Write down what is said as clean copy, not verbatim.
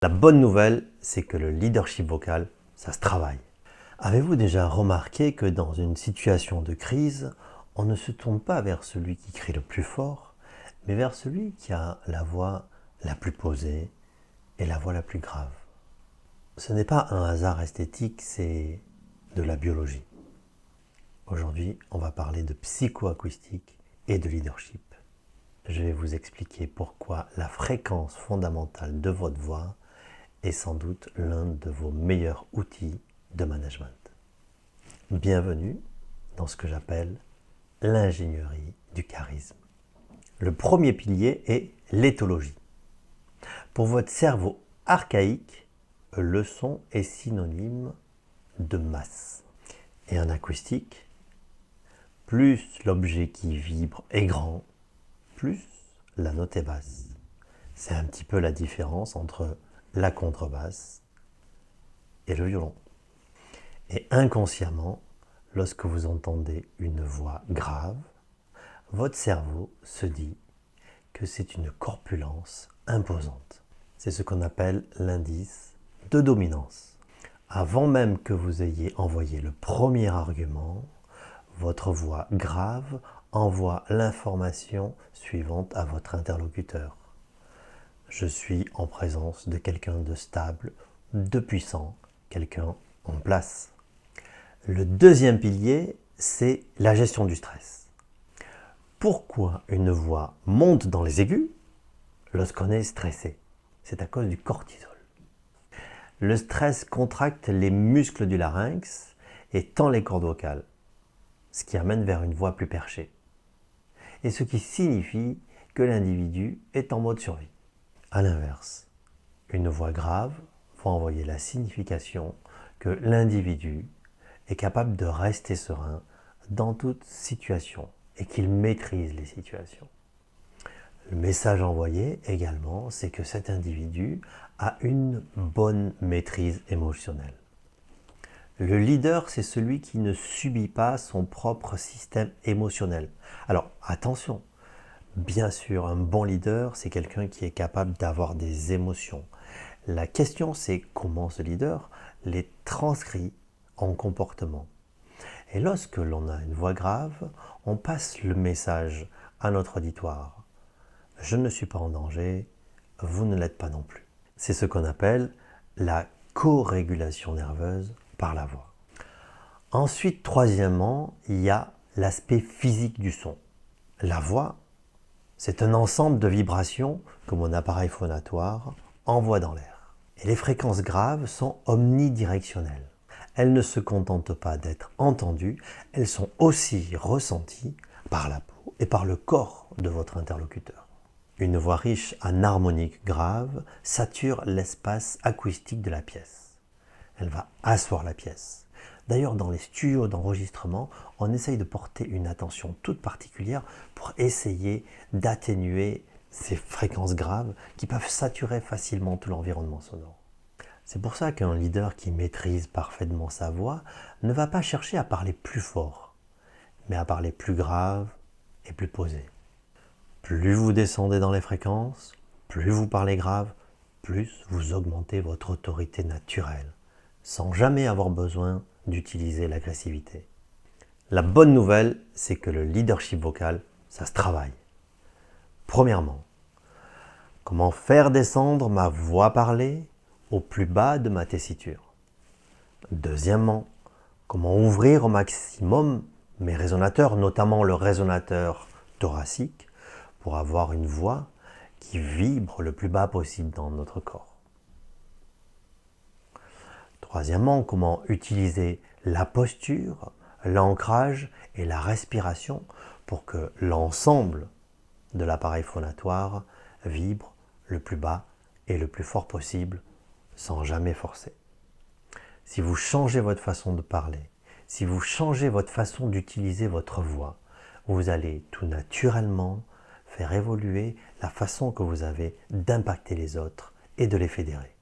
La bonne nouvelle, c'est que le leadership vocal, ça se travaille. Avez-vous déjà remarqué que dans une situation de crise, on ne se tourne pas vers celui qui crie le plus fort, mais vers celui qui a la voix la plus posée et la voix la plus grave? Ce n'est pas un hasard esthétique, c'est de la biologie. Aujourd'hui, on va parler de psychoacoustique et de leadership. Je vais vous expliquer pourquoi la fréquence fondamentale de votre voix est sans doute l'un de vos meilleurs outils de management. Bienvenue dans ce que j'appelle l'ingénierie du charisme. Le premier pilier est l'éthologie. Pour votre cerveau archaïque, le son est synonyme de masse. Et en acoustique, plus l'objet qui vibre est grand, plus la note est basse. C'est un petit peu la différence entre la contrebasse et le violon. Et inconsciemment, lorsque vous entendez une voix grave, votre cerveau se dit que c'est une corpulence imposante. C'est ce qu'on appelle l'indice de dominance. Avant même que vous ayez envoyé le premier argument, votre voix grave envoie l'information suivante à votre interlocuteur. Je suis en présence de quelqu'un de stable, de puissant, quelqu'un en place. Le deuxième pilier, c'est la gestion du stress. Pourquoi une voix monte dans les aigus lorsqu'on est stressé? C'est à cause du cortisol. Le stress contracte les muscles du larynx et tend les cordes vocales, ce qui amène vers une voix plus perchée. Et ce qui signifie que l'individu est en mode survie. A l'inverse, une voix grave va envoyer la signification que l'individu est capable de rester serein dans toute situation et qu'il maîtrise les situations. Le message envoyé également, c'est que cet individu a une bonne maîtrise émotionnelle. Le leader, c'est celui qui ne subit pas son propre système émotionnel. Alors attention, bien sûr, un bon leader, c'est quelqu'un qui est capable d'avoir des émotions. La question, c'est comment ce leader les transcrit en comportement. Et lorsque l'on a une voix grave, on passe le message à notre auditoire. Je ne suis pas en danger, vous ne l'êtes pas non plus. C'est ce qu'on appelle la co-régulation nerveuse par la voix. Ensuite, troisièmement, il y a l'aspect physique du son. La voix, c'est un ensemble de vibrations que mon appareil phonatoire envoie dans l'air. Et les fréquences graves sont omnidirectionnelles. Elles ne se contentent pas d'être entendues, elles sont aussi ressenties par la peau et par le corps de votre interlocuteur. Une voix riche en harmoniques graves sature l'espace acoustique de la pièce. Elle va asseoir la pièce. D'ailleurs, dans les studios d'enregistrement, on essaye de porter une attention toute particulière pour essayer d'atténuer ces fréquences graves qui peuvent saturer facilement tout l'environnement sonore. C'est pour ça qu'un leader qui maîtrise parfaitement sa voix ne va pas chercher à parler plus fort, mais à parler plus grave et plus posé. Plus vous descendez dans les fréquences, plus vous parlez grave, plus vous augmentez votre autorité naturelle, sans jamais avoir besoin d'utiliser l'agressivité. La bonne nouvelle, c'est que le leadership vocal, ça se travaille. Premièrement, comment faire descendre ma voix parlée au plus bas de ma tessiture. Deuxièmement, comment ouvrir au maximum mes résonateurs, notamment le résonateur thoracique, pour avoir une voix qui vibre le plus bas possible dans notre corps. Troisièmement, comment utiliser la posture, l'ancrage et la respiration pour que l'ensemble de l'appareil phonatoire vibre le plus bas et le plus fort possible sans jamais forcer. Si vous changez votre façon de parler, si vous changez votre façon d'utiliser votre voix, vous allez tout naturellement faire évoluer la façon que vous avez d'impacter les autres et de les fédérer.